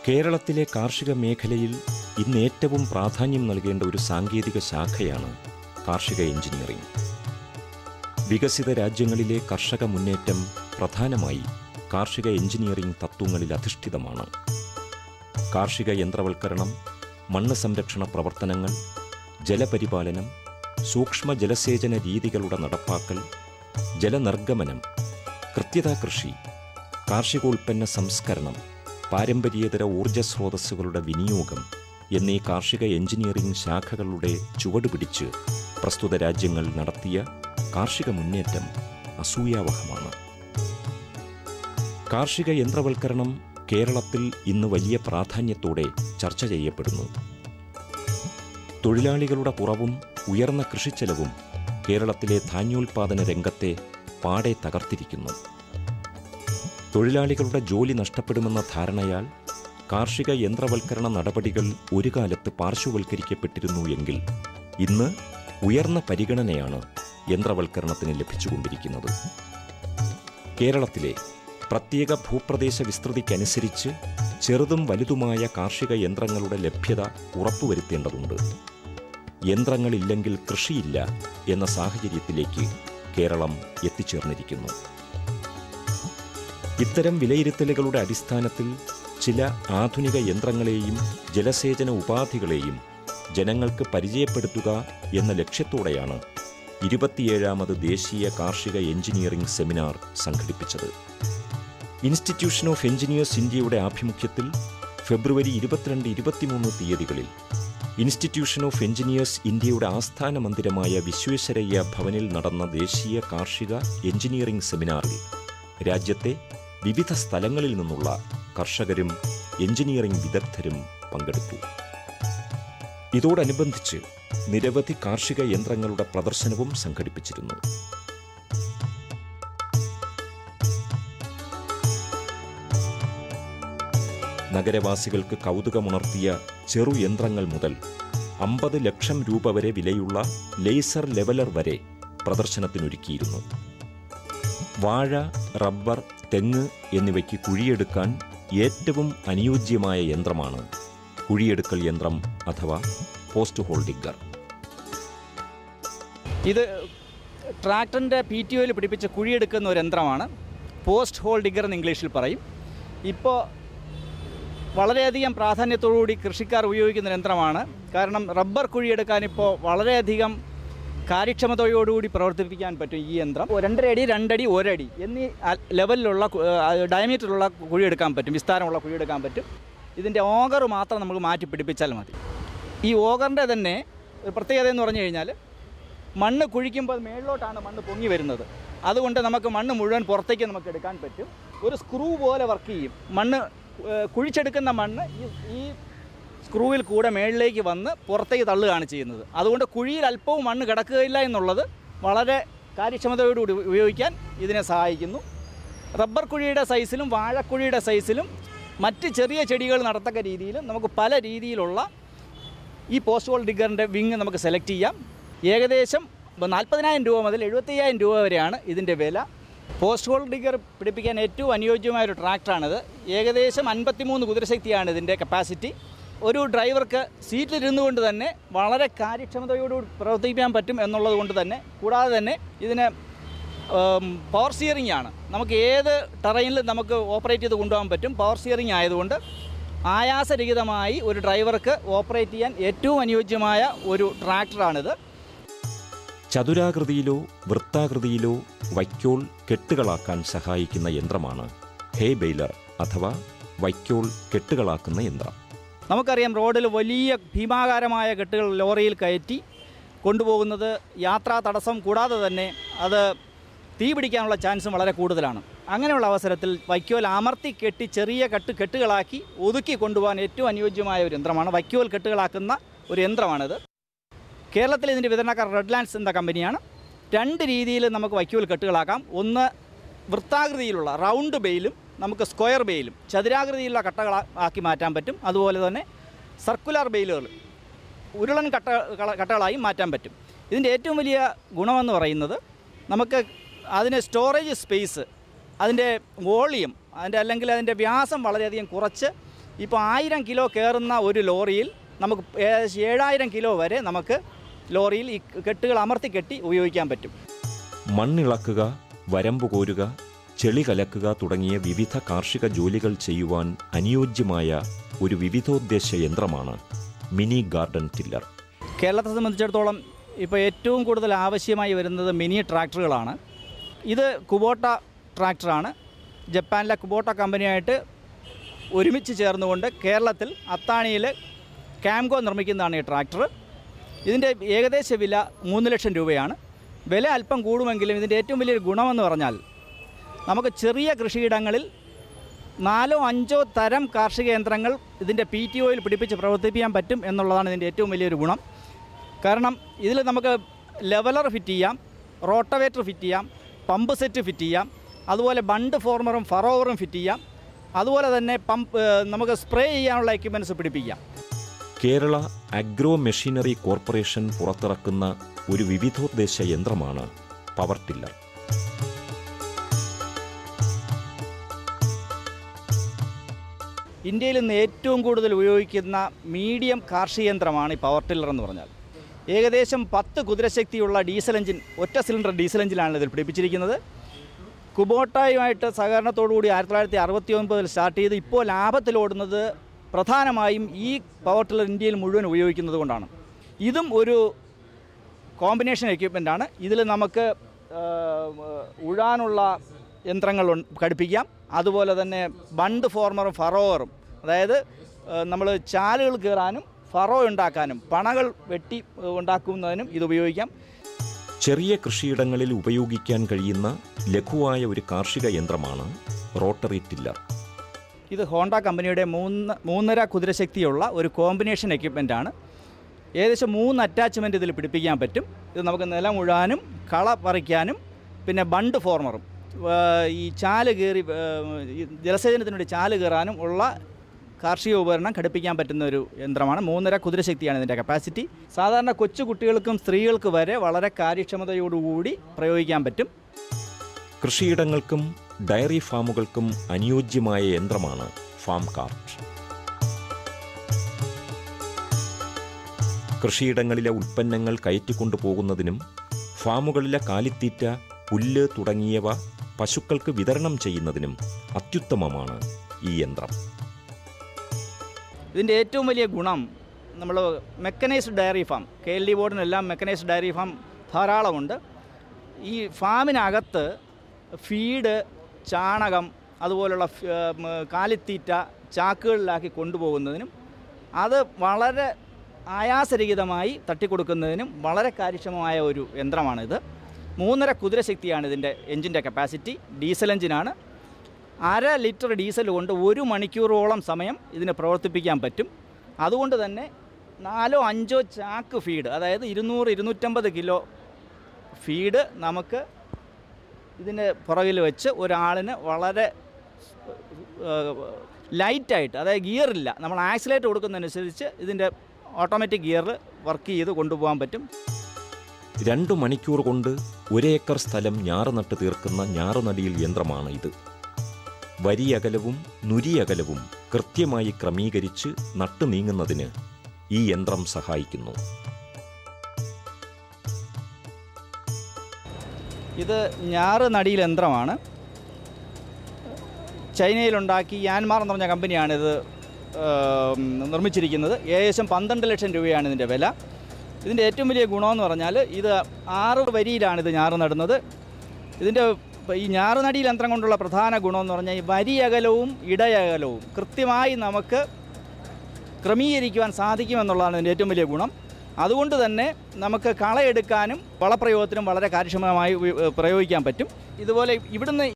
കേരളത്തിലെ കാർഷിക മേഖലയിൽ ഇന്ന് ഏറ്റവും പ്രാധാന്യം നൽകേണ്ട ഒരു സാങ്കേതിക ശാഖയാണ് കാർഷിക എഞ്ചിനീയറിംഗ്. വികസിത രാജ്യങ്ങളിലെ കർഷക മുന്നേറ്റം പ്രധാനമായി കാർഷിക എഞ്ചിനീയറിംഗ് തത്വങ്ങളിൽ അധിഷ്ഠിതമാണ്. കാർഷിക യന്ത്രവൽക്കരണം, മണ്ണ് സംരക്ഷണ പ്രവർത്തനങ്ങൾ, ജലപരിപാലനം, സൂക്ഷ്മ ജലസേചന രീതികളുടെ നടപ്പാക്കൽ, ജലനിർഗമനം, കൃത്യതാ കൃഷി, കാർഷികോൽപ്പന്ന സംസ്കരണം, പാരമ്പര്യേതര ഊർജ്ജസ്രോതസ്സുകളുടെ വിനിയോഗം എന്നീ കാർഷിക എഞ്ചിനീയറിംഗ് ശാഖകളുടെ ചുവടുപിടിച്ച് പ്രസ്തുത രാജ്യങ്ങൾ നടത്തിയ കാർഷിക മുന്നേറ്റം അസൂയാവഹമാണ്. കാർഷിക യന്ത്രവൽക്കരണം കേരളത്തിൽ ഇന്ന് വലിയ പ്രാധാന്യത്തോടെ ചർച്ച ചെയ്യപ്പെടുന്നു. തൊഴിലാളികളുടെ കുറവും ഉയർന്ന കൃഷിച്ചെലവും കേരളത്തിലെ ധാന്യോൽപാദന രംഗത്തെ പാടെ തകർത്തിരിക്കുന്നു. തൊഴിലാളികളുടെ ജോലി നഷ്ടപ്പെടുമെന്ന ധാരണയാൽ കാർഷിക യന്ത്രവൽക്കരണ നടപടികൾ ഒരു കാലത്ത് പാർശ്വവൽക്കരിക്കപ്പെട്ടിരുന്നു എങ്കിൽ ഇന്ന് ഉയർന്ന പരിഗണനയാണ് യന്ത്രവൽക്കരണത്തിന് ലഭിച്ചുകൊണ്ടിരിക്കുന്നത്. കേരളത്തിലെ പ്രത്യേക ഭൂപ്രദേശ വിസ്തൃതിക്കനുസരിച്ച് ചെറുതും വലുതുമായ കാർഷിക യന്ത്രങ്ങളുടെ ലഭ്യത ഉറപ്പുവരുത്തേണ്ടതുണ്ട്. യന്ത്രങ്ങളില്ലെങ്കിൽ കൃഷിയില്ല എന്ന സാഹചര്യത്തിലേക്ക് കേരളം എത്തിച്ചേർന്നിരിക്കുന്നു. ഇത്തരം വിലയിരുത്തലുകളുടെ അടിസ്ഥാനത്തിൽ ചില ആധുനിക യന്ത്രങ്ങളെയും ജലസേചന ഉപാധികളെയും ജനങ്ങൾക്ക് പരിചയപ്പെടുത്തുക എന്ന ലക്ഷ്യത്തോടെയാണ് 27ാമത് ദേശീയ കാർഷിക എഞ്ചിനീയറിംഗ് സെമിനാർ സംഘടിപ്പിച്ചത്. ഇൻസ്റ്റിറ്റ്യൂഷൻ ഓഫ് എഞ്ചിനീയേഴ്സ് ഇന്ത്യയുടെ ആഭിമുഖ്യത്തിൽ ഫെബ്രുവരി 22-23 തീയതികളിൽ ഇൻസ്റ്റിറ്റ്യൂഷൻ ഓഫ് എഞ്ചിനീയേഴ്സ് ഇന്ത്യയുടെ ആസ്ഥാന മന്ദിരമായ വിശ്വേശ്വരയ്യ ഭവനിൽ നടന്ന ദേശീയ കാർഷിക എഞ്ചിനീയറിംഗ് സെമിനാറിൽ രാജ്യത്തെ വിവിധ സ്ഥലങ്ങളിൽ നിന്നുള്ള കർഷകരും എഞ്ചിനീയറിംഗ് വിദഗ്ധരും പങ്കെടുത്തു. ഇതോടനുബന്ധിച്ച് നിരവധി കാർഷിക യന്ത്രങ്ങളുടെ പ്രദർശനവും സംഘടിപ്പിച്ചിരുന്നു. നഗരവാസികൾക്ക് കൗതുകമുണർത്തിയ ചെറുയന്ത്രങ്ങൾ മുതൽ 50 ലക്ഷം രൂപ വരെ വിലയുള്ള ലേസർ ലെവലർ വരെ പ്രദർശനത്തിനൊരുക്കിയിരുന്നു. വാഴ, റബ്ബർ, തെങ്ങ് എന്നിവയ്ക്ക് കുഴിയെടുക്കാൻ ഏറ്റവും അനുയോജ്യമായ യന്ത്രമാണ് കുഴിയെടുക്കൽ യന്ത്രം അഥവാ പോസ്റ്റ് ഹോൾ ഡിഗ്ഗർ. ഇത് ട്രാക്ടറിൻ്റെ PTOയിൽ പിടിപ്പിച്ച് കുഴിയെടുക്കുന്ന ഒരു യന്ത്രമാണ്. പോസ്റ്റ് ഹോൾ ഡിഗ്ഗർ എന്ന് ഇംഗ്ലീഷിൽ പറയും. ഇപ്പോൾ വളരെയധികം പ്രാധാന്യത്തോടുകൂടി കൃഷിക്കാർ ഉപയോഗിക്കുന്ന യന്ത്രമാണ്. കാരണം റബ്ബർ കുഴിയെടുക്കാനിപ്പോൾ വളരെയധികം കാര്യക്ഷമതയോടുകൂടി പ്രവർത്തിപ്പിക്കാൻ പറ്റും ഈ യന്ത്രം. 2.5 അടി, 2 അടി, 1 അടി എന്നീ ലെവലിലുള്ള ഡയമീറ്ററിലുള്ള കുഴിയെടുക്കാൻ പറ്റും, വിസ്താരമുള്ള കുഴിയെടുക്കാൻ പറ്റും. ഇതിൻ്റെ ഓഗർ മാത്രം നമുക്ക് മാറ്റി പിടിപ്പിച്ചാൽ മതി. ഈ ഓഗറിൻ്റെ തന്നെ ഒരു പ്രത്യേകത എന്ന് പറഞ്ഞു കഴിഞ്ഞാൽ മണ്ണ് കുഴിക്കുമ്പോൾ മേളിലോട്ടാണ് മണ്ണ് പൊങ്ങി വരുന്നത്. അതുകൊണ്ട് നമുക്ക് മണ്ണ് മുഴുവൻ പുറത്തേക്ക് നമുക്ക് എടുക്കാൻ പറ്റും. ഒരു സ്ക്രൂ പോലെ വർക്ക് ചെയ്യും. മണ്ണ് കുഴിച്ചെടുക്കുന്ന മണ്ണ് ഈ സ്ക്രൂവിൽ കൂടെ മേളിലേക്ക് വന്ന് പുറത്തേക്ക് തള്ളുകയാണ് ചെയ്യുന്നത്. അതുകൊണ്ട് കുഴിയിൽ അല്പവും മണ്ണ് കിടക്കുകയില്ല എന്നുള്ളത് വളരെ കാര്യക്ഷമതയോടുകൂടി ഉപയോഗിക്കാൻ ഇതിനെ സഹായിക്കുന്നു. റബ്ബർ കുഴിയുടെ സൈസിലും വാഴക്കുഴിയുടെ സൈസിലും മറ്റ് ചെറിയ ചെടികൾ നടത്തക്ക രീതിയിലും നമുക്ക് പല രീതിയിലുള്ള ഈ പോസ്റ്റ് ഹോൾ ഡിഗ്ഗറിൻ്റെ വിങ് നമുക്ക് സെലക്ട് ചെയ്യാം. ഏകദേശം 40,000 രൂപ മുതൽ 75,000 രൂപ വരെയാണ് ഇതിൻ്റെ വില. പോസ്റ്റ് ഹോൾ ഡിഗ്ഗർ പിടിപ്പിക്കാൻ ഏറ്റവും അനുയോജ്യമായൊരു ട്രാക്ടറാണിത്. ഏകദേശം 53 കുതിരശക്തിയാണ് ഇതിൻ്റെ കപ്പാസിറ്റി. ഒരു ഡ്രൈവർക്ക് സീറ്റിലിരുന്നു കൊണ്ട് തന്നെ വളരെ കാര്യക്ഷമതയോടുകൂടി പ്രവർത്തിക്കാൻ പറ്റും എന്നുള്ളത് കൊണ്ട് തന്നെ, കൂടാതെ തന്നെ ഇതിന് പവർ സ്റ്റിയറിംഗ് ആണ്. നമുക്ക് ഏത് ടെറൈനിലും നമുക്ക് ഓപ്പറേറ്റ് ചെയ്ത് കൊണ്ടുപോകാൻ പറ്റും. പവർ സ്റ്റിയറിംഗ് ആയതുകൊണ്ട് ആയാസരഹിതമായി ഒരു ഡ്രൈവർക്ക് ഓപ്പറേറ്റ് ചെയ്യാൻ ഏറ്റവും അനുയോജ്യമായ ഒരു ട്രാക്ടറാണിത്. ചതുരാകൃതിയിലോ വൃത്താകൃതിയിലോ വൈക്കോൽ കെട്ടുകളാക്കാൻ സഹായിക്കുന്ന യന്ത്രമാണ് ഹേ ബെയിലർ അഥവാ വൈക്കോൽ കെട്ടുകളാക്കുന്ന യന്ത്രം. നമുക്കറിയാം, റോഡിൽ വലിയ ഭീമാകാരമായ കെട്ടുകൾ ലോറിയിൽ കയറ്റി കൊണ്ടുപോകുന്നത് യാത്രാ തടസ്സം, കൂടാതെ തന്നെ അത് തീ പിടിക്കാനുള്ള ചാൻസും വളരെ കൂടുതലാണ്. അങ്ങനെയുള്ള അവസരത്തിൽ വൈക്കോൽ അമർത്തി കെട്ടി ചെറിയ കെട്ടുകളാക്കി ഒതുക്കി കൊണ്ടുപോകാൻ ഏറ്റവും അനുയോജ്യമായ ഒരു യന്ത്രമാണ്. വൈക്കോൽ കെട്ടുകളാക്കുന്ന ഒരു യന്ത്രമാണിത്. കേരളത്തിൽ ഇതിൻ്റെ വിതരണക്കാർ റെഡ് ലാൻഡ്സ് എന്ന കമ്പനിയാണ്. 2 രീതിയിൽ നമുക്ക് വൈക്കോൽ കെട്ടുകളാക്കാം. ഒന്ന് വൃത്താകൃതിയിലുള്ള റൗണ്ട് ബെയിലും നമുക്ക് സ്ക്വയർ ബെയിലും ചതുരാകൃതിയിലുള്ള കട്ടകളാക്കി മാറ്റാൻ പറ്റും. അതുപോലെ തന്നെ സർക്കുലർ ബെയിലുകൾ ഉരുളൻ കട്ടകളായി മാറ്റാൻ പറ്റും. ഇതിൻ്റെ ഏറ്റവും വലിയ ഗുണമെന്ന് പറയുന്നത് നമുക്ക് അതിന് സ്റ്റോറേജ് സ്പേസ്, അതിൻ്റെ വോളിയം, അതിൻ്റെ വ്യാസം വളരെയധികം കുറച്ച് ഇപ്പോൾ 1000 കിലോ കയറുന്ന ഒരു ലോറിയിൽ നമുക്ക് ഏകദേശം 7000 കിലോ വരെ നമുക്ക് ലോറിയിൽ ഈ കെട്ടുകൾ അമർത്തി കെട്ടി ഉപയോഗിക്കാൻ പറ്റും. മണ്ണിളക്കുക, വരമ്പ് കോരുക, ചെളി കലക്കുക തുടങ്ങിയ വിവിധ കാർഷിക ജോലികൾ ചെയ്യുവാൻ അനുയോജ്യമായ ഒരു വിവിധോദ്ദേശ യന്ത്രമാണ് മിനി ഗാർഡൻ ടില്ലർ. കേരളത്തെ സംബന്ധിച്ചിടത്തോളം ഇപ്പോൾ ഏറ്റവും കൂടുതൽ ആവശ്യമായി വരുന്നത് മിനി ട്രാക്ടറുകളാണ്. ഇത് കുബോട്ട ട്രാക്ടറാണ്. ജപ്പാനിലെ കുബോട്ട കമ്പനിയായിട്ട് ഒരുമിച്ച് ചേർന്നുകൊണ്ട് കേരളത്തിൽ അത്താണിയിൽ ക്യാംകോ നിർമ്മിക്കുന്നതാണ് ഈ ട്രാക്ടർ. ഇതിൻ്റെ ഏകദേശ വില 3 ലക്ഷം രൂപയാണ്. വില അല്പം കൂടുമെങ്കിലും ഇതിൻ്റെ ഏറ്റവും വലിയൊരു ഗുണമെന്ന് പറഞ്ഞാൽ നമുക്ക് ചെറിയ കൃഷിയിടങ്ങളിൽ 4-5 തരം കാർഷിക യന്ത്രങ്ങൾ ഇതിൻ്റെ PTOയിൽ പിടിപ്പിച്ച് പ്രവർത്തിപ്പിക്കാൻ പറ്റും എന്നുള്ളതാണ് ഇതിൻ്റെ ഏറ്റവും വലിയൊരു ഗുണം. കാരണം ഇതിൽ നമുക്ക് ലെവലർ ഫിറ്റ് ചെയ്യാം, റോട്ടവേറ്റർ ഫിറ്റ് ചെയ്യാം, പമ്പ് സെറ്റ് ഫിറ്റ് ചെയ്യാം, അതുപോലെ ബണ്ട് ഫോർമറും ഫറോവറും ഫിറ്റ് ചെയ്യാം, അതുപോലെ തന്നെ നമുക്ക് സ്പ്രേ ചെയ്യാനുള്ള എക്യുപ്മെൻറ്റ്സ് പിടിപ്പിക്കാം. കേരള അഗ്രോ മെഷീനറി കോർപ്പറേഷൻ പുറത്തിറക്കുന്ന ഒരു വിവിധോദ്ദേശ യന്ത്രമാണ് പവർ ടില്ലർ. ഇന്ത്യയിൽ നിന്ന് ഏറ്റവും കൂടുതൽ ഉപയോഗിക്കുന്ന മീഡിയം കാർഷിക യന്ത്രമാണ് ഈ പവർ ടില്ലർ എന്ന് പറഞ്ഞാൽ. ഏകദേശം 10 കുതിരശക്തിയുള്ള ഡീസൽ എഞ്ചിൻ, ഒറ്റ സിലിണ്ടർ ഡീസൽ എഞ്ചിനാണ് ഇതിൽ പിടിപ്പിച്ചിരിക്കുന്നത്. കുബോട്ടയുമായിട്ട് സഹകരണത്തോടുകൂടി 1969 സ്റ്റാർട്ട് ചെയ്ത് ഇപ്പോൾ ലാഭത്തിലോടുന്നത് പ്രധാനമായും ഈ പവർ ടില്ലർ ഇന്ത്യയിൽ മുഴുവൻ ഉപയോഗിക്കുന്നത് കൊണ്ടാണ്. ഇതും ഒരു കോമ്പിനേഷൻ എക്യുപ്മെൻ്റാണ്. ഇതിൽ നമുക്ക് ഉഴാനുള്ള യന്ത്രങ്ങൾ ഘടിപ്പിക്കാം, അതുപോലെ തന്നെ ബണ്ട് ഫോർമറും ഫറോവറും, അതായത് നമ്മൾ ചാലുകൾ കയറാനും ഫറോ ഉണ്ടാക്കാനും പണകൾ വെട്ടി ഉണ്ടാക്കുന്നതിനും ഇത് ഉപയോഗിക്കാം. ചെറിയ കൃഷിയിടങ്ങളിൽ ഉപയോഗിക്കാൻ കഴിയുന്ന ലഘുവായ ഒരു കാർഷിക യന്ത്രമാണ് റോട്ടറി ടില്ലർ. ഇത് ഹോണ്ട കമ്പനിയുടെ 3.5 കുതിരശക്തിയുള്ള ഒരു കോമ്പിനേഷൻ എക്യുപ്മെൻ്റാണ്. ഏകദേശം 3 അറ്റാച്ച്മെൻറ്റ് ഇതിൽ പിടിപ്പിക്കാൻ പറ്റും. ഇത് നമുക്ക് നിലം ഉഴാനും കള പറിക്കാനും പിന്നെ ബണ്ട് ഫോർമറും ഈ ചാല് കയറി ജലസേചനത്തിന് വേണ്ടി ചാല് കയറാനും ഉള്ള കാർഷിക ഉപകരണം ഘടിപ്പിക്കാൻ പറ്റുന്ന ഒരു യന്ത്രമാണ്. 3.5 കുതിരശക്തിയാണ് ഇതിൻ്റെ കപ്പാസിറ്റി. സാധാരണ കൊച്ചു കുട്ടികൾക്കും സ്ത്രീകൾക്ക് വരെ വളരെ കാര്യക്ഷമതയോടുകൂടി പ്രയോഗിക്കാൻ പറ്റും. കൃഷിയിടങ്ങൾക്കും ഡയറി ഫാമുകൾക്കും അനുയോജ്യമായ യന്ത്രമാണ് ഫാം കാർട്ട്. കൃഷിയിടങ്ങളിലെ ഉൽപ്പന്നങ്ങൾ കയറ്റിക്കൊണ്ടുപോകുന്നതിനും ഫാമുകളിലെ കാലിത്തീറ്റ, പുല്ല് തുടങ്ങിയവ പശുക്കൾക്ക് വിതരണം ചെയ്യുന്നതിനും അത്യുത്തമമാണ് ഈ യന്ത്രം. ഇതിൻ്റെ ഏറ്റവും വലിയ ഗുണം, നമ്മൾ മെക്കനൈസ്ഡ് ഡയറി ഫാം, KLD ബോർഡിനെല്ലാം മെക്കനൈസ്ഡ് ഡയറി ഫാം ധാരാളമുണ്ട്. ഈ ഫാമിനകത്ത് ഫീഡ്, ചാണകം, അതുപോലുള്ള കാലിത്തീറ്റ ചാക്കുകളിലാക്കി കൊണ്ടുപോകുന്നതിനും അത് വളരെ ആയാസരഹിതമായി തട്ടിക്കൊടുക്കുന്നതിനും വളരെ കാര്യക്ഷമമായ ഒരു യന്ത്രമാണിത്. 3.5 കുതിരശക്തിയാണ് ഇതിൻ്റെ എഞ്ചിൻ്റെ കപ്പാസിറ്റി. ഡീസൽ എഞ്ചിനാണ്. 1/2 ലിറ്റർ ഡീസൽ കൊണ്ട് 1 മണിക്കൂറോളം സമയം ഇതിനെ പ്രവർത്തിപ്പിക്കാൻ പറ്റും. അതുകൊണ്ട് തന്നെ 4-5 ചാക്ക് ഫീഡ്, അതായത് 200-250 കിലോ ഫീഡ് നമുക്ക് ഇതിൻ്റെ പുറകിൽ വെച്ച് ഒരാളിന് വളരെ ലൈറ്റായിട്ട്, അതായത് ഗിയറില്ല, നമ്മൾ ആക്സിലേറ്റ് കൊടുക്കുന്നതനുസരിച്ച് ഇതിൻ്റെ ഓട്ടോമാറ്റിക് ഗിയറിൽ വർക്ക് ചെയ്ത് കൊണ്ടുപോകാൻ പറ്റും. 2 മണിക്കൂർ കൊണ്ട് 1 ഏക്കർ സ്ഥലം ഞാറ് നട്ട് തീർക്കുന്ന ഞാറുനടിയിൽ യന്ത്രമാണ് ഇത്. വരിയകലവും നുരിയകലവും കൃത്യമായി ക്രമീകരിച്ച് നട്ടു നീങ്ങുന്നതിന് ഈ യന്ത്രം സഹായിക്കുന്നു. ഇത് ഞാറ് നടിയിൽ യന്ത്രമാണ്. ചൈനയിലുണ്ടാക്കി യാൻമാർ എന്ന് പറഞ്ഞ കമ്പനിയാണിത് നിർമ്മിച്ചിരിക്കുന്നത്. ഏകദേശം 12 ലക്ഷം രൂപയാണ് ഇതിൻ്റെ വില. ഇതിൻ്റെ ഏറ്റവും വലിയ ഗുണമെന്ന് പറഞ്ഞാൽ ഇത് 6 വരിയിലാണ് ഇത് ഞാറ് നടുന്നത്. ഇതിൻ്റെ ഈ ഞാറുനടിയിൽ യന്ത്രം കൊണ്ടുള്ള പ്രധാന ഗുണമെന്ന് പറഞ്ഞാൽ ഈ വരിയകലവും ഇടയകലവും കൃത്യമായി നമുക്ക് ക്രമീകരിക്കുവാൻ സാധിക്കുമെന്നുള്ളതാണ് ഇതിൻ്റെ ഏറ്റവും വലിയ ഗുണം. അതുകൊണ്ട് തന്നെ നമുക്ക് കളയെടുക്കാനും വളപ്രയോഗത്തിനും വളരെ കാര്യക്ഷമമായി പ്രയോഗിക്കാൻ പറ്റും. ഇതുപോലെ ഇവിടുന്ന്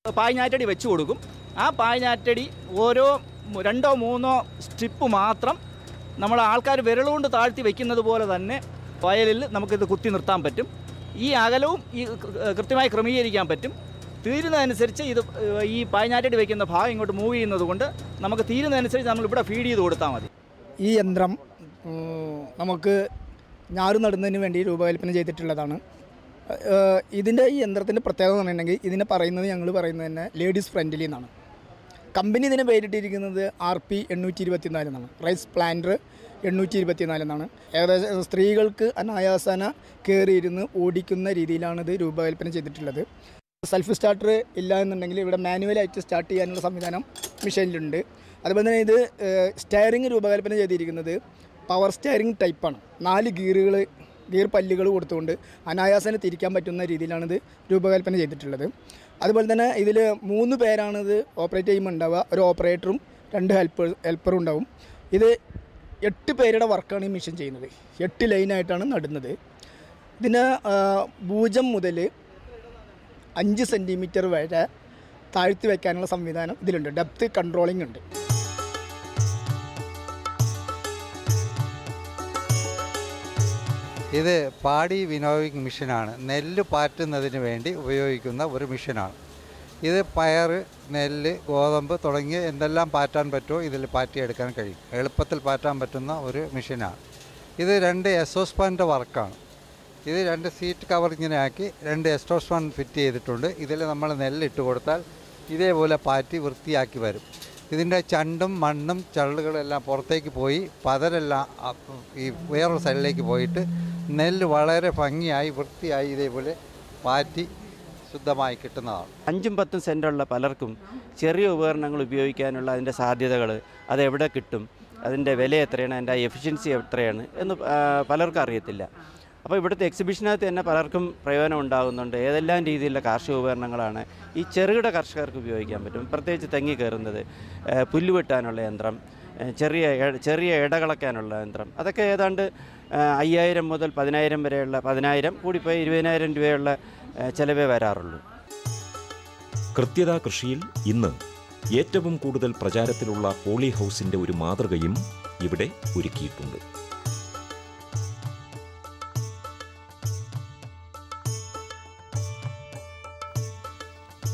പായ്ഞ്ഞാറ്റടി വെച്ച് കൊടുക്കും. ആ പായ്ഞ്ഞാറ്റടി ഓരോ 2-3 സ്ട്രിപ്പ് മാത്രം നമ്മൾ ആൾക്കാർ വിരലുകൊണ്ട് താഴ്ത്തി വയ്ക്കുന്നത് പോലെ തന്നെ വയലിൽ നമുക്കിത് കുത്തി നിർത്താൻ പറ്റും. ഈ അകലവും ഈ കൃത്യമായി ക്രമീകരിക്കാൻ പറ്റും. തീരുന്നതനുസരിച്ച് ഇത് ഈ പായ്ഞ്ഞാറ്റടി വയ്ക്കുന്ന ഭാഗം ഇങ്ങോട്ട് മൂവ് ചെയ്യുന്നത് കൊണ്ട് നമുക്ക് തീരുന്നതനുസരിച്ച് നമ്മളിവിടെ ഫീഡ് ചെയ്ത് കൊടുത്താൽ മതി. ഈ യന്ത്രം നമുക്ക് ഞാറ് നടുന്നതിന് വേണ്ടി രൂപകൽപ്പന ചെയ്തിട്ടുള്ളതാണ്. ഈ യന്ത്രത്തിൻ്റെ പ്രത്യേകത എന്ന് പറഞ്ഞിട്ടുണ്ടെങ്കിൽ ഞങ്ങൾ പറയുന്നത് തന്നെ ലേഡീസ് ഫ്രണ്ട്ലി എന്നാണ്. കമ്പനി ഇതിനെ പേരിട്ടിരിക്കുന്നത് RP 824 എന്നാണ്. റൈസ് പ്ലാന്റർ 824 എന്നാണ്. ഏകദേശം സ്ത്രീകൾക്ക് അനായാസന കയറിയിരുന്ന് ഓടിക്കുന്ന രീതിയിലാണ് ഇത് രൂപകൽപ്പന ചെയ്തിട്ടുള്ളത്. സെൽഫ് സ്റ്റാർട്ടർ ഇല്ല എന്നുണ്ടെങ്കിൽ ഇവിടെ മാനുവലായിട്ട് സ്റ്റാർട്ട് ചെയ്യാനുള്ള സംവിധാനം മെഷീനിലുണ്ട്. അതുപോലെ തന്നെ ഇത് സ്റ്റയറിംഗ് രൂപകൽപ്പന ചെയ്തിരിക്കുന്നത് പവർ സ്റ്റയറിംഗ് ടൈപ്പാണ്. 4 ഗിയർ പല്ലുകൾ കൊടുത്തുകൊണ്ട് അനായാസന തിരിക്കാൻ പറ്റുന്ന രീതിയിലാണിത് രൂപകൽപ്പന ചെയ്തിട്ടുള്ളത്. അതുപോലെ തന്നെ ഇതിൽ 3 പേരാണിത് ഓപ്പറേറ്റ് ചെയ്യുമ്പോൾ ഉണ്ടാവുക. ഒരു ഓപ്പറേറ്ററും 2 ഹെൽപ്പറും ഉണ്ടാവും. ഇത് 8 പേരുടെ വർക്കാണ് ഈ മെഷീൻ ചെയ്യുന്നത്. 8 ലൈനായിട്ടാണ് നടുന്നത്. ഇതിന് 0 മുതൽ 5 സെൻറ്റിമീറ്റർ വരെ താഴ്ത്തി വയ്ക്കാനുള്ള സംവിധാനം ഇതിലുണ്ട്. ഡെപ്ത് കൺട്രോളിംഗ് ഉണ്ട്. ഇത് പാടി വിനോയിങ് മെഷീനാണ്. നെല്ല് പാറ്റുന്നതിന് വേണ്ടി ഉപയോഗിക്കുന്ന ഒരു മെഷീനാണ്. ഇത് പയർ, നെല്ല്, ഗോതമ്പ് തുടങ്ങിയ എന്തെല്ലാം പാറ്റാൻ പറ്റുമോ ഇതിൽ പാറ്റിയെടുക്കാൻ കഴിയും. എളുപ്പത്തിൽ പാറ്റാൻ പറ്റുന്ന ഒരു മെഷീനാണ്. ഇത് 2 എക്സോസ്റ്റ് ഫാനിൻ്റെ വർക്കാണ്. ഇത് 2 സീറ്റ് കവർ ഇങ്ങനെ ആക്കി 2 എക്സോസ്റ്റ് ഫാൻ ഫിറ്റ് ചെയ്തിട്ടുണ്ട്. ഇതിൽ നമ്മൾ നെല്ലിട്ട് കൊടുത്താൽ ഇതേപോലെ പാറ്റി വൃത്തിയാക്കി വരും. ഇതിൻ്റെ ചണ്ടും മണ്ണും ചള്ളുകളെല്ലാം പുറത്തേക്ക് പോയി പതരെല്ലാം ഈ വേറൊരു സൈഡിലേക്ക് പോയിട്ട് നെല്ല് വളരെ ഭംഗിയായി വൃത്തിയായി ഇതേപോലെ പാറ്റി ശുദ്ധമായി കിട്ടുന്നതാണ്. 5-10 സെൻറ്റുള്ള പലർക്കും ചെറിയ ഉപകരണങ്ങൾ ഉപയോഗിക്കാനുള്ള അതിൻ്റെ സാധ്യതകൾ, അതെവിടെ കിട്ടും, അതിൻ്റെ വില എത്രയാണ്, അതിൻ്റെ എഫിഷ്യൻസി എത്രയാണ് എന്ന് പലർക്കും അറിയത്തില്ല. അപ്പോൾ ഇവിടുത്തെ എക്സിബിഷനകത്ത് തന്നെ പലർക്കും പ്രയോജനം ഉണ്ടാകുന്നുണ്ട്. ഏതെല്ലാം രീതിയിലുള്ള കാർഷിക ഉപകരണങ്ങളാണ് ഈ ചെറുകിട കർഷകർക്ക് ഉപയോഗിക്കാൻ പറ്റും. പ്രത്യേകിച്ച് തെങ്ങി കയറുന്നത്, പുല്ല് വെട്ടാനുള്ള യന്ത്രം, ചെറിയ ഇടകളക്കാനുള്ള യന്ത്രം, അതൊക്കെ ഏതാണ്ട് 5000 മുതൽ 10000 വരെയുള്ള 10000 കൂടിപ്പോയി 20000 രൂപയുള്ള ചിലവേ വരാറുള്ളൂ. കൃത്യതാ കൃഷിയിൽ ഇന്ന് ഏറ്റവും കൂടുതൽ പ്രചാരത്തിലുള്ള പോളി ഹൗസിൻ്റെ ഒരു മാതൃകയും ഇവിടെ ഒരുക്കിയിട്ടുണ്ട്.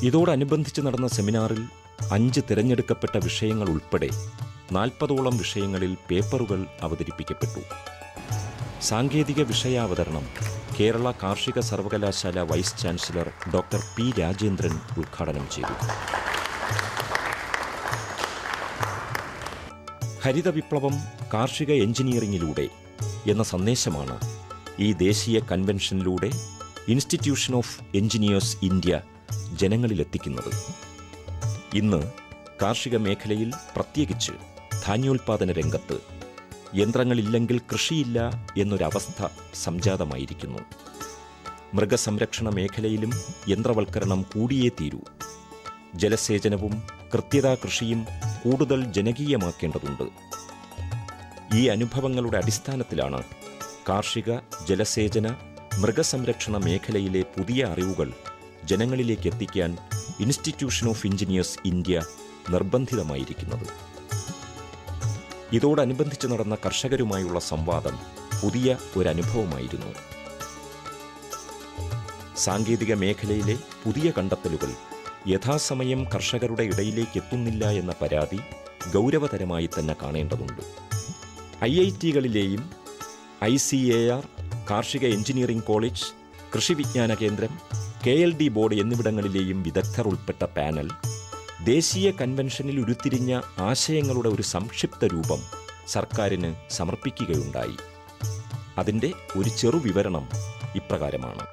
ഇതോടനുബന്ധിച്ച് നടന്ന സെമിനാറിൽ 5 തിരഞ്ഞെടുക്കപ്പെട്ട വിഷയങ്ങൾ ഉൾപ്പെടെ 40ഓളം വിഷയങ്ങളിൽ പേപ്പറുകൾ അവതരിപ്പിക്കപ്പെട്ടു. സാങ്കേതിക വിഷയാവതരണം കേരള കാർഷിക സർവകലാശാല vice chancellor doctor P. Rajendran ഉദ്ഘാടനം ചെയ്തു. ഹരിത വിപ്ലവം കാർഷിക എഞ്ചിനീയറിംഗിലൂടെ എന്ന സന്ദേശമാണ് ഈ ദേശീയ കൺവെൻഷനിലൂടെ ഇൻസ്റ്റിറ്റ്യൂഷൻ ഓഫ് എഞ്ചിനീയേഴ്സ് ഇന്ത്യ ജനങ്ങളിലെത്തിക്കുന്നത്. ഇന്ന് കാർഷിക മേഖലയിൽ, പ്രത്യേകിച്ച് ധാന്യോൽപാദന രംഗത്ത് യന്ത്രങ്ങളില്ലെങ്കിൽ കൃഷിയില്ല എന്നൊരവസ്ഥ സംജാതമായിരിക്കുന്നു. മൃഗസംരക്ഷണ മേഖലയിലും യന്ത്രവൽക്കരണം കൂടിയേ തീരൂ. ജലസേചനവും കൃത്യതാ കൃഷിയും കൂടുതൽ ജനകീയമാക്കേണ്ടതുണ്ട്. ഈ അനുഭവങ്ങളുടെ അടിസ്ഥാനത്തിലാണ് കാർഷിക, ജലസേചന, മൃഗസംരക്ഷണ മേഖലയിലെ പുതിയ അറിവുകൾ ജനങ്ങളിലേക്ക് എത്തിക്കാൻ ഇൻസ്റ്റിറ്റ്യൂഷൻ ഓഫ് എഞ്ചിനീയേഴ്സ് ഇന്ത്യ നിർബന്ധിതമായിരിക്കുന്നത്. ഇതോടനുബന്ധിച്ച് നടന്ന കർഷകരുമായുള്ള സംവാദം പുതിയ ഒരനുഭവമായിരുന്നു. സാങ്കേതിക മേഖലയിലെ പുതിയ കണ്ടെത്തലുകൾ യഥാസമയം കർഷകരുടെ ഇടയിലേക്ക് എത്തുന്നില്ല എന്ന പരാതി ഗൗരവതരമായി തന്നെ കാണേണ്ടതുണ്ട്. IIT-കളിലെയും ICAR, കാർഷിക എഞ്ചിനീയറിംഗ് കോളേജ്, കൃഷി വിജ്ഞാന കേന്ദ്രം, KLD ബോർഡ് എന്നിവിടങ്ങളിലെയും വിദഗ്ധർ ഉൾപ്പെട്ട പാനൽ ദേശീയ കൺവെൻഷനിൽ ഉരുത്തിരിഞ്ഞ ആശയങ്ങളുടെ ഒരു സംക്ഷിപ്ത രൂപം സർക്കാരിന് സമർപ്പിക്കുകയുണ്ടായി. അതിൻ്റെ ഒരു ചെറുവിവരണം ഇപ്രകാരമാണ്.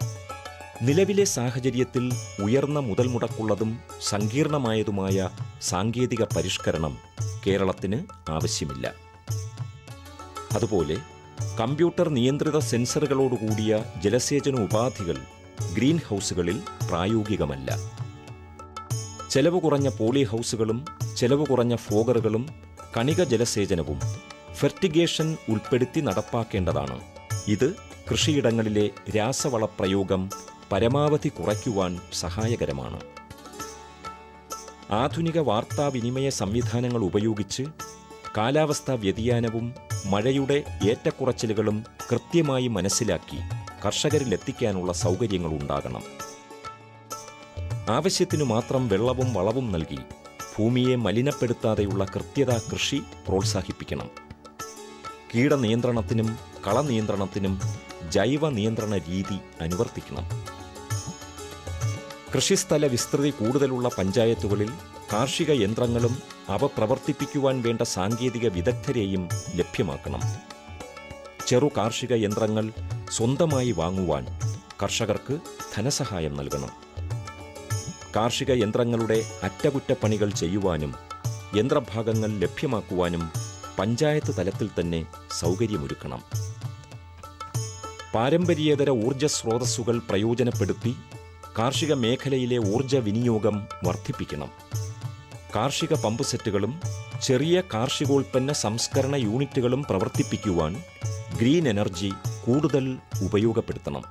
നിലവിലെ സാഹചര്യത്തിൽ ഉയർന്ന മുതൽ മുടക്കുള്ളതും സങ്കീർണമായതുമായ സാങ്കേതിക പരിഷ്കരണം കേരളത്തിന് ആവശ്യമില്ല. അതുപോലെ കമ്പ്യൂട്ടർ നിയന്ത്രിത സെൻസറുകളോടുകൂടിയ ജലസേചന ഉപാധികൾ ഗ്രീൻ ഹൗസുകളിൽ പ്രായോഗികമല്ല. ചെലവ് കുറഞ്ഞ പോളി ഹൗസുകളും ചെലവ് കുറഞ്ഞ ഫോഗറുകളും കണിക ജലസേചനവും ഫെർട്ടിഗേഷൻ ഉൾപ്പെടുത്തി നടപ്പാക്കേണ്ടതാണ്. ഇത് കൃഷിയിടങ്ങളിലെ രാസവളപ്രയോഗം പരമാവധി കുറയ്ക്കുവാൻ സഹായകരമാണ്. ആധുനിക വാർത്താവിനിമയ സംവിധാനങ്ങൾ ഉപയോഗിച്ച് കാലാവസ്ഥാ വ്യതിയാനവും മഴയുടെ ഏറ്റക്കുറച്ചിലുകളും കൃത്യമായി മനസ്സിലാക്കി കർഷകരിലെത്തിക്കാനുള്ള സൗകര്യങ്ങൾ ഉണ്ടാകണം. ആവശ്യത്തിനു മാത്രം വെള്ളവും വളവും നൽകി ഭൂമിയെ മലിനപ്പെടുത്താതെയുള്ള കൃത്യതാ കൃഷി പ്രോത്സാഹിപ്പിക്കണം. കീടനിയന്ത്രണത്തിനും കളനിയന്ത്രണത്തിനും ജൈവ നിയന്ത്രണ രീതി അനുവർത്തിക്കണം. കൃഷിസ്ഥല വിസ്തൃതി കൂടുതലുള്ള പഞ്ചായത്തുകളിൽ കാർഷിക യന്ത്രങ്ങളും അവ പ്രവർത്തിപ്പിക്കുവാൻ വേണ്ട സാങ്കേതിക വിദഗ്ധരെയും ലഭ്യമാക്കണം. ചെറു കാർഷിക യന്ത്രങ്ങൾ സ്വന്തമായി വാങ്ങുവാൻ കർഷകർക്ക് ധനസഹായം നൽകണം. കാർഷിക യന്ത്രങ്ങളുടെ അറ്റകുറ്റപ്പണികൾ ചെയ്യുവാനും യന്ത്രഭാഗങ്ങൾ ലഭ്യമാക്കുവാനും പഞ്ചായത്ത് തലത്തിൽ തന്നെ സൗകര്യമൊരുക്കണം. പാരമ്പര്യേതര ഊർജ സ്രോതസ്സുകൾ പ്രയോജനപ്പെടുത്തി കാർഷിക മേഖലയിലെ ഊർജ വിനിയോഗം വർദ്ധിപ്പിക്കണം. കാർഷിക പമ്പ് സെറ്റുകളും ചെറിയ കാർഷികോൽപ്പന്ന സംസ്കരണ യൂണിറ്റുകളും പ്രവർത്തിപ്പിക്കുവാൻ ഗ്രീൻ എനർജി കൂടുതൽ ഉപയോഗപ്പെടുത്തണം.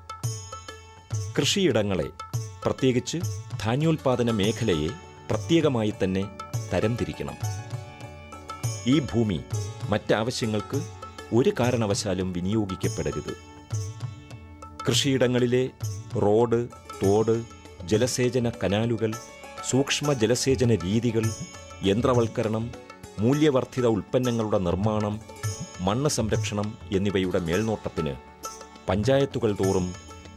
കൃഷിയിടങ്ങളെ, പ്രത്യേകിച്ച് ധാന്യോൽപാദന മേഖലയെ പ്രത്യേകമായി തന്നെ തരംതിരിക്കണം. ഈ ഭൂമി മറ്റാവശ്യങ്ങൾക്ക് ഒരു കാരണവശാലും വിനിയോഗിക്കപ്പെടരുത്. കൃഷിയിടങ്ങളിലെ റോഡ്, തോട്, ജലസേചന കനാലുകൾ, സൂക്ഷ്മ ജലസേചന രീതികൾ, യന്ത്രവൽക്കരണം, മൂല്യവർദ്ധിത ഉൽപ്പന്നങ്ങളുടെ നിർമ്മാണം, മണ്ണ് സംരക്ഷണം എന്നിവയുടെ മേൽനോട്ടത്തിന് പഞ്ചായത്തുകൾ തോറും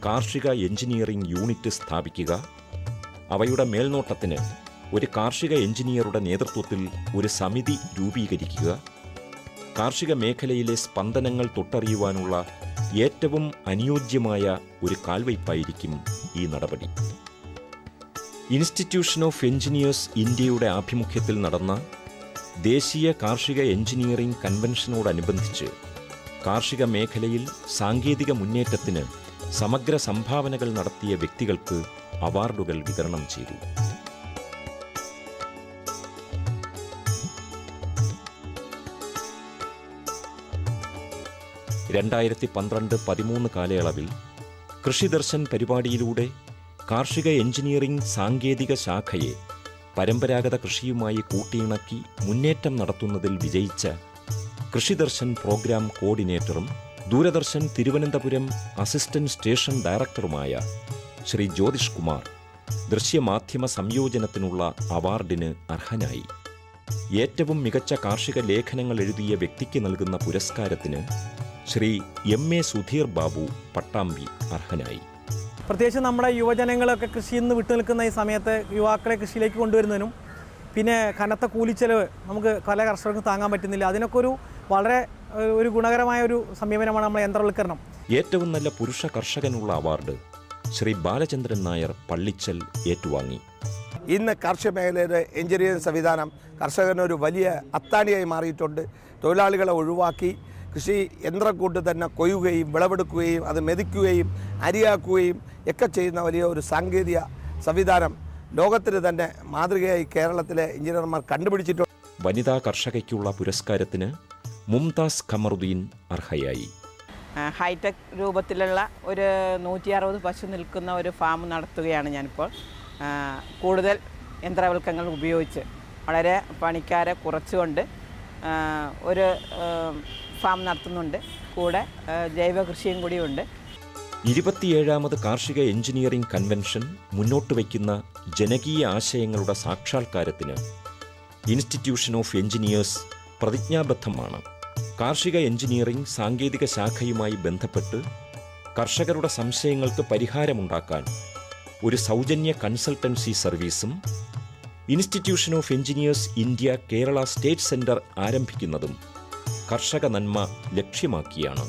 കാർഷിക എഞ്ചിനീയറിംഗ് യൂണിറ്റ് സ്ഥാപിക്കുക. അവയുടെ മേൽനോട്ടത്തിന് ഒരു കാർഷിക എഞ്ചിനീയറുടെ നേതൃത്വത്തിൽ ഒരു സമിതി രൂപീകരിക്കുക. കാർഷിക മേഖലയിലെ സ്പന്ദനങ്ങൾ തൊട്ടറിയുവാനുള്ള ഏറ്റവും അനുയോജ്യമായ ഒരു കാൽവയ്പായിരിക്കും ഈ നടപടി. ഇൻസ്റ്റിറ്റ്യൂഷൻ ഓഫ് എഞ്ചിനീയേഴ്സ് ഇന്ത്യയുടെ ആഭിമുഖ്യത്തിൽ നടന്ന ദേശീയ കാർഷിക എഞ്ചിനീയറിംഗ് കൺവെൻഷനോടനുബന്ധിച്ച് കാർഷിക മേഖലയിൽ സാങ്കേതിക മുന്നേറ്റത്തിന് സമഗ്ര സംഭാവനകൾ നടത്തിയ വ്യക്തികൾക്ക് അവാർഡുകൾ വിതരണം ചെയ്തു. 2012-13 കാലയളവിൽ കൃഷിദർശൻ പരിപാടിയിലൂടെ കാർഷിക എഞ്ചിനീയറിംഗ് സാങ്കേതിക ശാഖയെ പരമ്പരാഗത കൃഷിയുമായി കൂട്ടിയിണക്കി മുന്നേറ്റം നടത്തുന്നതിൽ വിജയിച്ച കൃഷിദർശൻ പ്രോഗ്രാം കോർഡിനേറ്ററും ദൂരദർശൻ തിരുവനന്തപുരം അസിസ്റ്റന്റ് സ്റ്റേഷൻ ഡയറക്ടറുമായ ശ്രീ ജ്യോതിഷ് കുമാർ ദൃശ്യമാധ്യമ സംയോജനത്തിനുള്ള അവാർഡിന് അർഹനായി. ഏറ്റവും മികച്ച കാർഷിക ലേഖനങ്ങൾ എഴുതിയ വ്യക്തിക്ക് നൽകുന്ന പുരസ്കാരത്തിന് ശ്രീ എം.എ. സുധീർ ബാബു പട്ടാമ്പി അർഹനായി. പ്രത്യേകിച്ച് നമ്മുടെ യുവജനങ്ങളൊക്കെ കൃഷിയിൽ നിന്ന് വിട്ടുനിൽക്കുന്ന ഈ സമയത്ത് യുവാക്കളെ കൃഷിയിലേക്ക് കൊണ്ടുവരുന്നതിനും പിന്നെ കനത്ത കൂലിച്ചെലവ് നമുക്ക് പല കർഷകർക്കും താങ്ങാൻ പറ്റുന്നില്ല. അതിനൊക്കെ വളരെ ഗുണകരമായ ഒരു സമീപനമാണ് നമ്മുടെ യന്ത്രവൽക്കരണം. ഏറ്റവും നല്ല പുരുഷ കർഷകനുള്ള അവാർഡ് ശ്രീ ബാലചന്ദ്രൻ നായർ പള്ളിച്ചൽ ഏറ്റുവാങ്ങി. ഇന്ന് കാർഷിക മേഖലയുടെ എഞ്ചിനീയറിംഗ് സംവിധാനം കർഷകനൊരു വലിയ അത്താണിയായി മാറിയിട്ടുണ്ട്. തൊഴിലാളികളെ ഒഴിവാക്കി കൃഷി യന്ത്രക്കൂട്ട് തന്നെ കൊയ്യുകയും വിളവെടുക്കുകയും അത് മെതിക്കുകയും അരിയാക്കുകയും ഒക്കെ ചെയ്യുന്ന വലിയ ഒരു സാങ്കേതിക സംവിധാനം ലോകത്തിന് തന്നെ മാതൃകയായി കേരളത്തിലെ എഞ്ചിനീയർമാർ കണ്ടുപിടിച്ചിട്ടുണ്ട്. വനിതാ കർഷകയ്ക്കുള്ള പുരസ്കാരത്തിന് മുംതാസ് ഖമറുദ്ദീൻ അർഹയായി. ഹൈടെക് രൂപത്തിലുള്ള ഒരു 160 പശു നിൽക്കുന്ന ഒരു ഫാം നടത്തുകയാണ് ഞാനിപ്പോൾ. കൂടുതൽ യന്ത്രവൽക്കരണങ്ങൾ ഉപയോഗിച്ച് വളരെ പണിക്കാരെ കുറച്ചുകൊണ്ട് ഒരു ഫാം നടത്തുന്നുണ്ട്. കൂടെ ജൈവ കൃഷിയും കൂടിയുണ്ട്. 27ാമത് കാർഷിക എഞ്ചിനീയറിംഗ് കൺവെൻഷൻ മുന്നോട്ട് വയ്ക്കുന്ന ജനകീയ ആശയങ്ങളുടെ സാക്ഷാത്കാരത്തിന് ഇൻസ്റ്റിറ്റ്യൂഷൻ ഓഫ് എഞ്ചിനീയേഴ്സ് പ്രതിജ്ഞാബദ്ധമാണ്. കാർഷിക എഞ്ചിനീയറിംഗ് സാങ്കേതിക ശാഖയുമായി ബന്ധപ്പെട്ട് കർഷകരുടെ സംശയങ്ങൾക്ക് പരിഹാരമുണ്ടാക്കാൻ ഒരു സൗജന്യ കൺസൾട്ടൻസി സർവീസും Institution of Engineers India Kerala State Centre ആരംഭിക്കുന്നതും കർഷക നന്മ ലക്ഷ്യമാക്കിയാണ്.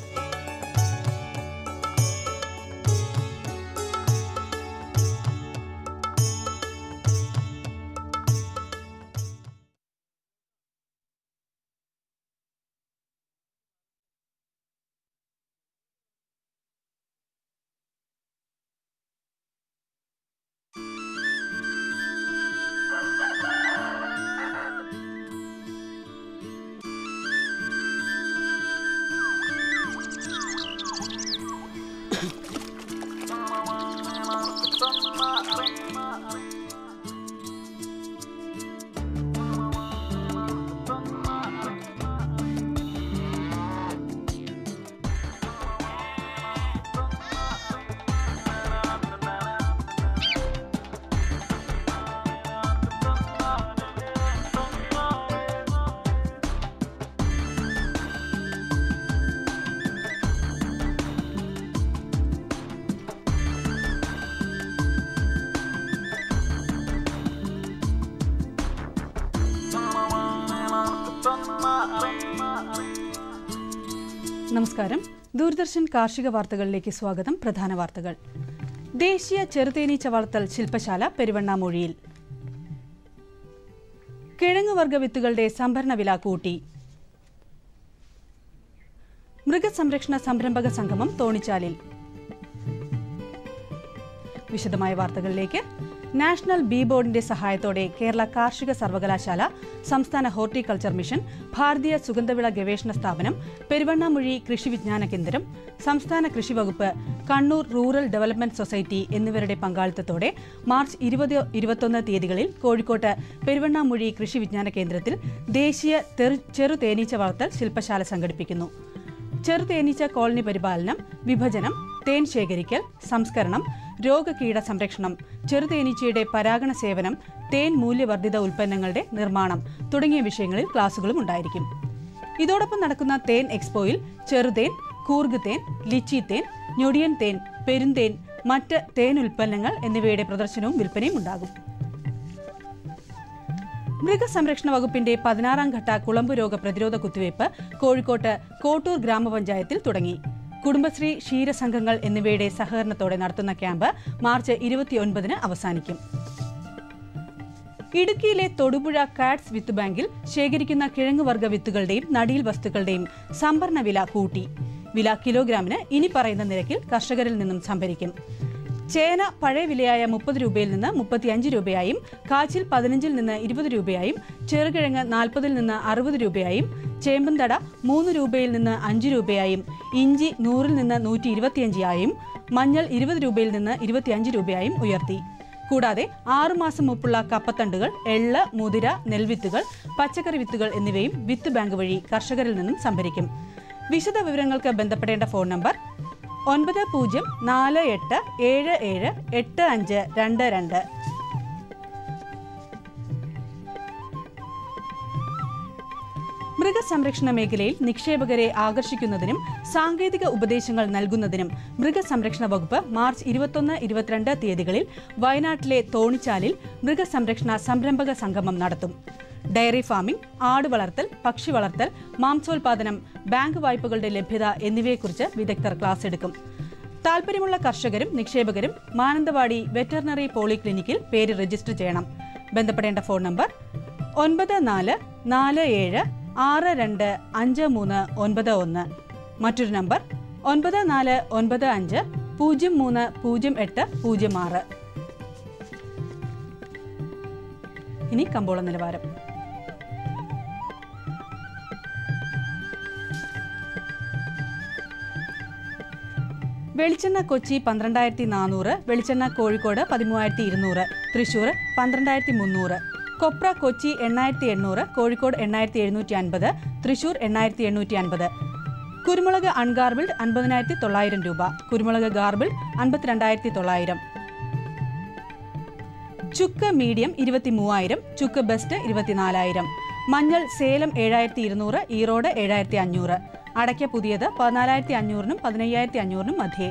നമസ്കാരം. ദൂരദർശൻ കാർഷിക വാർത്തകളിലേക്ക് സ്വാഗതം. പ്രധാന വാർത്തകൾ. ദേശീയ ചെറുതേനീച്ച വളർത്തൽ ശില്പശാല പെരുവണ്ണാമൂഴിയിൽ. കിഴങ്ങുവർഗ വിത്തുകളുടെ സംഭരണ വില കൂട്ടി. മൃഗസംരക്ഷണ സംരംഭക സംഗമം തോണിച്ചാലിൽ. വിശദമായ വാർത്തകളിലേക്ക്. നാഷണൽ ബീ ബോർഡിന്റെ സഹായത്തോടെ കേരള കാർഷിക സർവകലാശാല, സംസ്ഥാന ഹോർട്ടിക്കൾച്ചർ മിഷൻ, ഭാരതീയ സുഗന്ധവിള ഗവേഷണ സ്ഥാപനം, പെരുവണ്ണാമൂഴി കൃഷി വിജ്ഞാന കേന്ദ്രം, സംസ്ഥാന കൃഷി വകുപ്പ്, കണ്ണൂർ റൂറൽ ഡെവലപ്മെന്റ് സൊസൈറ്റി എന്നിവരുടെ പങ്കാളിത്തത്തോടെ മാർച്ച് 20-21 തീയതികളിൽ കോഴിക്കോട്ട് പെരുവണ്ണാമൂഴി കൃഷി വിജ്ഞാന കേന്ദ്രത്തിൽ ദേശീയ ചെറുതേനീച്ച വളർത്തൽ ശില്പശാല സംഘടിപ്പിക്കുന്നു. ചെറുതേനീച്ച കോളനി പരിപാലനം, വിഭജനം, തേൻ ശേഖരിക്കൽ, സംസ്കരണം, രോഗകീട സംരക്ഷണം, ചെറുതേനീച്ചയുടെ പരാഗണ സേവനം, തേൻ മൂല്യവർദ്ധിത ഉൽപ്പന്നങ്ങളുടെ നിർമ്മാണം തുടങ്ങിയ വിഷയങ്ങളിൽ ക്ലാസുകളും ഉണ്ടായിരിക്കും. ഇതോടൊപ്പം നടക്കുന്ന തേൻ എക്സ്പോയിൽ ചെറുതേൻ, കൂർഗ് തേൻ, ലിച്ചി തേൻ, ഞൊടിയൻ തേൻ, പെരുന്തേൻ, മറ്റ് തേൻ ഉൽപ്പന്നങ്ങൾ എന്നിവയുടെ പ്രദർശനവും വിൽപ്പനയും ഉണ്ടാകും. മൃഗസംരക്ഷണ വകുപ്പിന്റെ 16ാം ഘട്ട കുളമ്പ് രോഗ പ്രതിരോധ കുത്തിവയ്പ് കോഴിക്കോട്ട് കോട്ടൂർ ഗ്രാമപഞ്ചായത്തിൽ തുടങ്ങി. കുടുംബശ്രീ, ക്ഷീരസംഘങ്ങൾ എന്നിവയുടെ സഹകരണത്തോടെ നടത്തുന്ന ക്യാമ്പ് മാർച്ച് 29-ന് അവസാനിക്കും. ഇടുക്കിയിലെ തൊടുപുഴ കാഡ്സ് വിത്ത് ബാങ്കിൽ ശേഖരിക്കുന്ന കിഴങ്ങുവർഗ വിത്തുകളുടെയും നടീൽ വസ്തുക്കളുടെയും സംഭരണ വില കൂട്ടി. വില കിലോഗ്രാമിന് ഇനി പറയുന്ന നിരക്കിൽ കർഷകരിൽ നിന്നും സംഭരിക്കും. ചേന പഴയ വിലയായ 30 രൂപയിൽ നിന്ന് 35 രൂപയായും, കാച്ചിൽ 15-ൽ നിന്ന് 20 രൂപയായും, ചെറുകിഴങ്ങ് 40-ൽ നിന്ന് 60 രൂപയായും, ചേമ്പന്തട 3 രൂപയിൽ നിന്ന് 5 രൂപയായും, ഇഞ്ചി 100-ൽ നിന്ന് 125 മഞ്ഞൾ 20 രൂപയിൽ നിന്ന് 25 രൂപയായും ഉയർത്തി. കൂടാതെ 6 മാസം മുപ്പുള്ള കപ്പത്തണ്ടുകൾ, എള്ള്, മുതിര, നെൽവിത്തുകൾ, പച്ചക്കറി വിത്തുകൾ എന്നിവയും വിത്ത് ബാങ്ക് വഴി കർഷകരിൽ നിന്നും സംഭരിക്കും. വിശദ വിവരങ്ങൾക്ക് ബന്ധപ്പെടേണ്ട ഫോൺ നമ്പർ 9048778522. മൃഗസംരക്ഷണ മേഖലയിൽ നിക്ഷേപകരെ ആകർഷിക്കുന്നതിനും സാങ്കേതിക ഉപദേശങ്ങൾ നൽകുന്നതിനും മൃഗസംരക്ഷണ വകുപ്പ് മാർച്ച് 21-22 തീയതികളിൽ വയനാട്ടിലെ തോണിച്ചാലിൽ മൃഗസംരക്ഷണ സംരംഭക സംഗമം നടത്തും. ഡയറി ഫാമിംഗ്, ആട് വളർത്തൽ, പക്ഷി വളർത്തൽ, മാംസോൽപാദനം, ബാങ്ക് വായ്പകളുടെ ലഭ്യത എന്നിവയെക്കുറിച്ച് വിദഗ്ധർ ക്ലാസ് എടുക്കും. താൽപര്യമുള്ള കർഷകരും നിക്ഷേപകരും മാനന്തവാടി വെറ്ററിനറി പോളിക്ലിനിക്കിൽ പേര് രജിസ്റ്റർ ചെയ്യണം. ബന്ധപ്പെടേണ്ട ഫോൺ നമ്പർ 9447625391. മറ്റൊരു നമ്പർ 9495030806. ഇനി കമ്പോള നിലവാരം. വെളിച്ചെണ്ണ കൊച്ചി 12400, വെളിച്ചെണ്ണ കോഴിക്കോട് 13200, തൃശൂർ 12300. കൊപ്ര കൊച്ചി 8800, കോഴിക്കോട് 8750, തൃശൂർ 8850. കുരുമുളക് അൺഗാർബിൾഡ് 50900 രൂപ, കുരുമുളക് ഗാർബിൾഡ് 52900. ചുക്ക് മീഡിയം 23000, ചുക്ക് ബെസ്റ്റ് 24000. മഞ്ഞൾ സേലം 7200, ഈറോഡ് 7500. അടയ്ക്ക പുതിയത് 14500-നും 15500-നും മധ്യേ.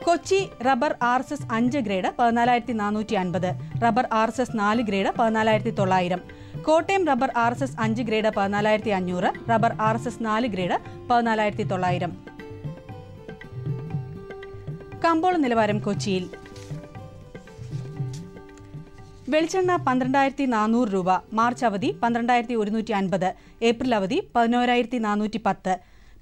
Kochi rubber RSS 5 grade 14450, rubber RSS 4 grade 14900. Kottayam rubber RSS 5 grade 14500, rubber RSS 4 grade 14900. കമ്പോള നിലവാരം കൊച്ചിയിൽ. വെളിച്ചെണ്ണ 12400 രൂപ, മാർച്ച് അവധി 12150, ഏപ്രിൽ അവധി 11410,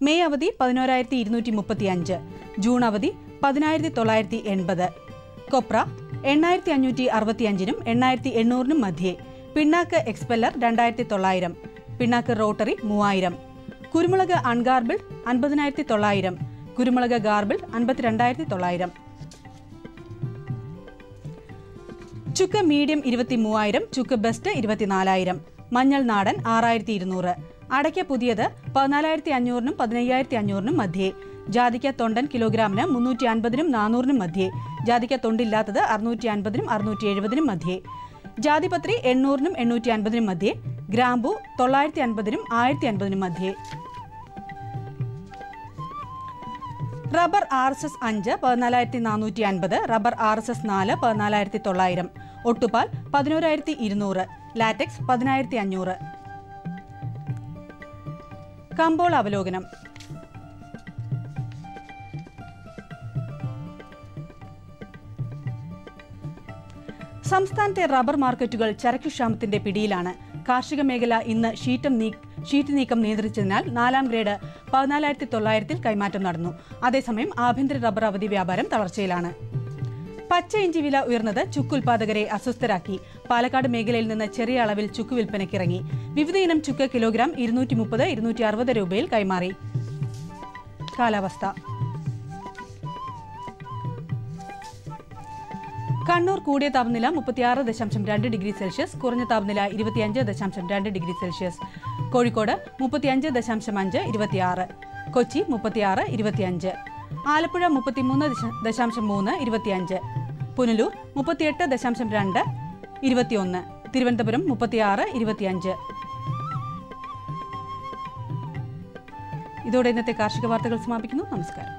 മെയ് അവധി 11235, ജൂൺ അവധി 10980. കൊപ്ര 8565-നും 8800-നും മധ്യേ. പിണ്ണാക്ക് എക്സ്പെല്ലർ 2900, പിണ്ണാക്ക് റോട്ടറി 3000. കുരുമുളക് അൺഗാർബിൾഡ് 50900, കുരുമുളക് ഗാർബിൾഡ് 52900. ചുക്ക് മീഡിയം 23000, ചുക്ക് ബെസ്റ്റ് 24000. മഞ്ഞൾ നാടൻ 6200. അടയ്ക്ക പുതിയത് 14500-നും 15500-നും മധ്യേ. ജാതിക്ക തൊണ്ടൻ കിലോഗ്രാമിന് 350-നും 400-നും മധ്യേ. ജാതിക്ക തൊണ്ടില്ലാത്തത് 650-നും 670-നും മധ്യേ. ജാതിപത്രി 800-നും 850-നും മധ്യേ. ഗ്രാമ്പു 950-നും 1050-നും മധ്യേ. Rubber RSS 5 14450, rubber RSS 4 14900. ഒട്ടുപാൽ 11200, latex 10500. കമ്പോള അവലോകനം. സംസ്ഥാനത്തെ റബ്ബർ മാർക്കറ്റുകൾ ചരക്കുക്ഷാമത്തിന്റെ പിടിയിലാണ്. കാർഷിക മേഖല ഇന്ന് ഷീറ്റ് നീക്കം നിയന്ത്രിച്ചതിനാൽ 4ാം ഗ്രേഡ് 14,900 കൈമാറ്റം നടന്നു. അതേസമയം ആഭ്യന്തര റബ്ബർ അവധി വ്യാപാരം തളർച്ചയിലാണ്. പച്ച ഇഞ്ചി വില ഉയർന്നത് ചുക്ക് ഉൽപാദകരെ അസ്വസ്ഥരാക്കി. പാലക്കാട് മേഖലയിൽ നിന്ന് ചെറിയ അളവിൽ ചുക്ക് വിൽപ്പനയ്ക്കിറങ്ങി. വിവിധ ഇനം ചുക്ക് കിലോഗ്രാം 230-260 രൂപയിൽ കൈമാറി. കാലാവസ്ഥ. കണ്ണൂർ കൂടിയ താപനില 36.2 ഡിഗ്രി സെൽഷ്യസ്, കുറഞ്ഞ താപനില 25.2 ഡിഗ്രി സെൽഷ്യസ്. കോഴിക്കോട് 35.5 26, കൊച്ചി 36 25, ആലപ്പുഴ 33.3 25, പുനലൂർ 38.2 21, തിരുവനന്തപുരം 36 25. ഇതോടെ ഇന്നത്തെ കാർഷിക വാർത്തകൾ സമാപിക്കുന്നു. നമസ്കാരം.